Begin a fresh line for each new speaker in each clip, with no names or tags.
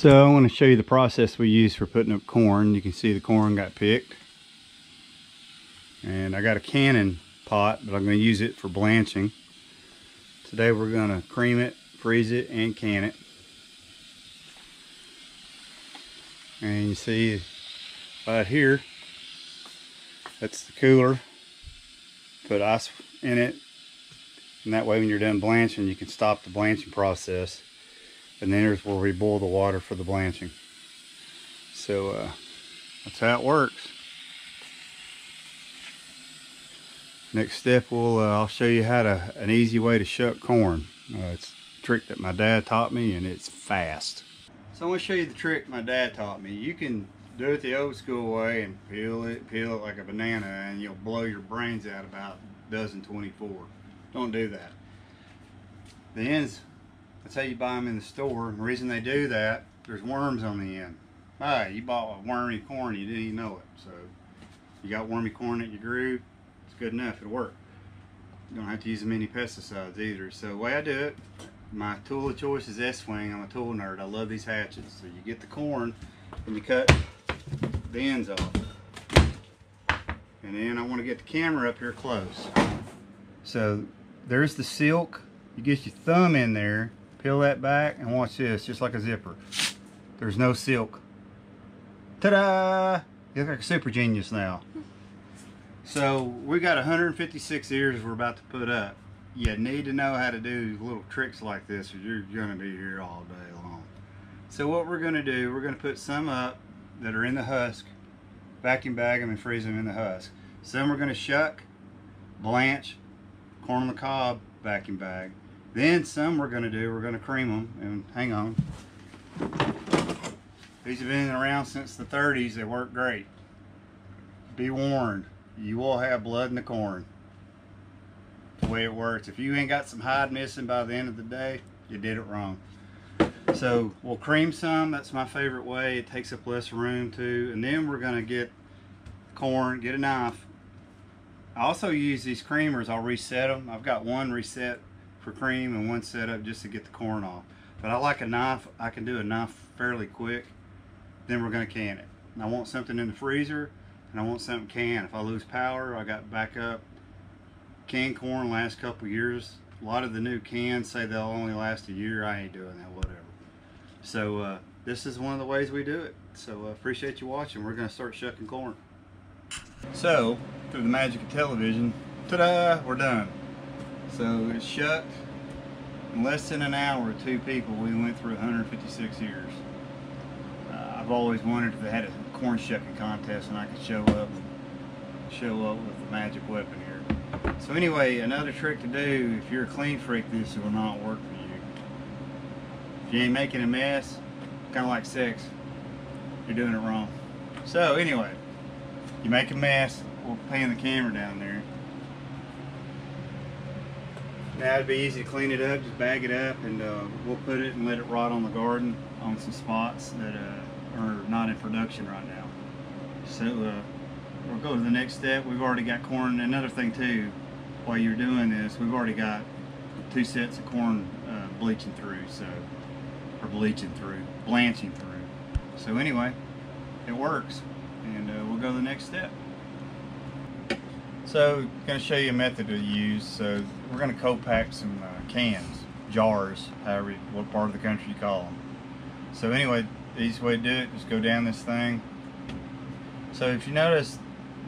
So I want to show you the process we use for putting up corn. You can see the corn got picked. And I got a canning pot, but I'm going to use it for blanching. Today we're going to cream it, freeze it, and can it. And you see right here, that's the cooler. Put ice in it, and that way when you're done blanching, you can stop the blanching process. And then here's where we boil the water for the blanching. So that's how it works. Next step, I'll show you how an easy way to shuck corn. It's a trick that my dad taught me, and it's fast. So I'm going to show you the trick my dad taught me. You can do it the old school way and peel it like a banana, and you'll blow your brains out about a dozen 24. Don't do that. The ends, that's how you buy them in the store. And the reason they do that, there's worms on the end. Hi, you bought a wormy corn, you didn't even know it. So you got wormy corn that you grew, it's good enough, it'll work. You don't have to use as many pesticides either. So the way I do it, my tool of choice is S-swing. I'm a tool nerd. I love these hatchets. So you get the corn and you cut the ends off. And then I want to get the camera up here close. So there's the silk. You get your thumb in there, peel that back, and watch this, just like a zipper. There's no silk. Ta-da! You look like a super genius now. So we got 156 ears we're about to put up. You need to know how to do little tricks like this, or you're gonna be here all day long. So what we're gonna do, we're gonna put some up that are in the husk, vacuum bag them and freeze them in the husk. Some we're gonna shuck, blanch, corn on the cob, vacuum bag. Then some we're gonna cream them, and hang on. These have been around since the 30s, they work great. Be warned, you will have blood in the corn. The way it works. If you ain't got some hide missing by the end of the day, you did it wrong. So we'll cream some. That's my favorite way. It takes up less room too. And then we're gonna get corn, get a knife. I also use these creamers. I'll reset them. I've got one reset for cream and one set up just to get the corn off. But I like a knife. I can do a knife fairly quick. Then we're gonna can it. And I want something in the freezer, and I want something canned. If I lose power, I got backup. Canned corn last couple years. A lot of the new cans say they'll only last a year. I ain't doing that, whatever. So this is one of the ways we do it. So appreciate you watching. We're gonna start shucking corn. So through the magic of television, ta-da, we're done. So it's shucked. In less than an hour, 2 people, we went through 156 ears. I've always wondered if they had a corn shucking contest and I could show up with the magic weapon here. So anyway, another trick to do, if you're a clean freak, this will not work for you. If you ain't making a mess, kind of like sex, you're doing it wrong. So anyway, you make a mess, we'll pan the camera down there. Now it'd be easy to clean it up, just bag it up, and we'll put it and let it rot on the garden on some spots that are not in production right now. So we'll go to the next step. We've already got corn. Another thing too, while you're doing this, we've already got 2 sets of corn blanching through. So anyway, it works, and we'll go to the next step. So I'm going to show you a method to use. So we're going to co-pack some cans, jars, however, what part of the country you call them. So anyway, the easiest way to do it, just go down this thing. So if you notice,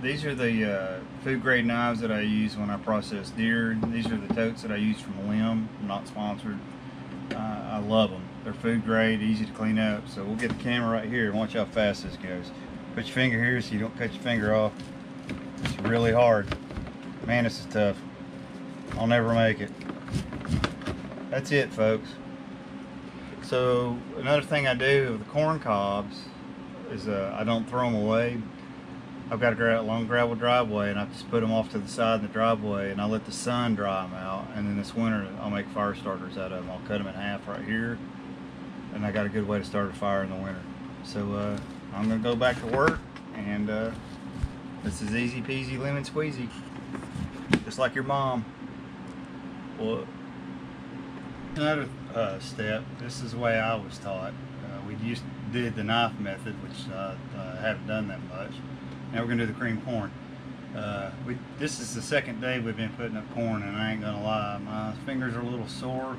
these are the food grade knives that I use when I process deer. These are the totes that I use from Limb. I'm not sponsored. I love them. They're food grade, easy to clean up. So we'll get the camera right here and watch how fast this goes. Put your finger here so you don't cut your finger off. It's really hard. Man, this is tough. I'll never make it. That's it, folks. So another thing I do with the corn cobs is I don't throw them away. I've got a long gravel driveway, and I just put them off to the side of the driveway, and I let the sun dry them out. And then this winter, I'll make fire starters out of them. I'll cut them in half right here, and I got a good way to start a fire in the winter. So I'm gonna go back to work, and this is easy peasy lemon squeezy, just like your mom. Well, another step. This is the way I was taught. We did the knife method, which I haven't done that much. Now we're gonna do the cream corn. This is the second day we've been putting up corn, and I ain't gonna lie, my fingers are a little sore.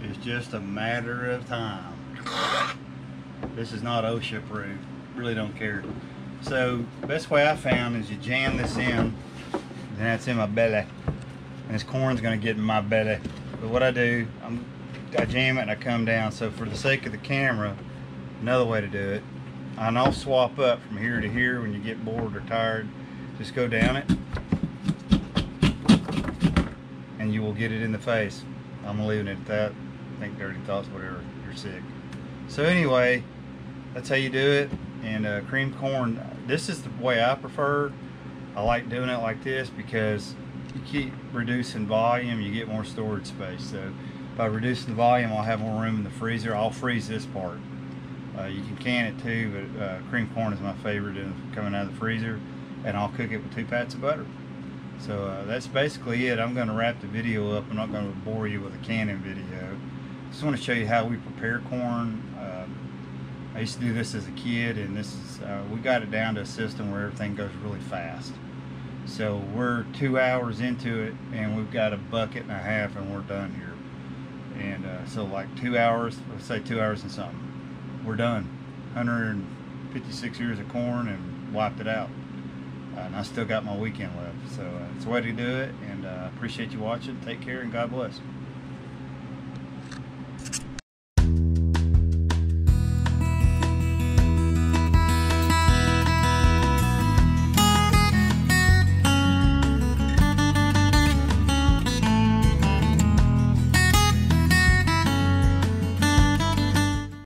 It's just a matter of time. This is not OSHA proof. Really don't care. So the best way I found is you jam this in, and that's in my belly, and this corn's gonna get in my belly. But what I do, I jam it and I come down. So for the sake of the camera, another way to do it, I know swap up from here to here when you get bored or tired. Just go down it, and you will get it in the face. I'm leaving it at that. Think dirty thoughts, whatever. You're sick. So anyway, that's how you do it. And cream corn, this is the way I prefer. I like doing it like this because you keep reducing volume, you get more storage space. So by reducing the volume, I'll have more room in the freezer. I'll freeze this part. You can can it too, but cream corn is my favorite coming out of the freezer, and I'll cook it with 2 pats of butter. So that's basically it. I'm going to wrap the video up. I'm not going to bore you with a canning video. Just want to show you how we prepare corn. I used to do this as a kid, and this is we got it down to a system where everything goes really fast. So we're 2 hours into it, and we've got a bucket and a half, and we're done here. And so like 2 hours, let's say 2 hours and something, we're done. 156 ears of corn and wiped it out. And I still got my weekend left. So it's a way to do it, and I appreciate you watching. Take care and God bless.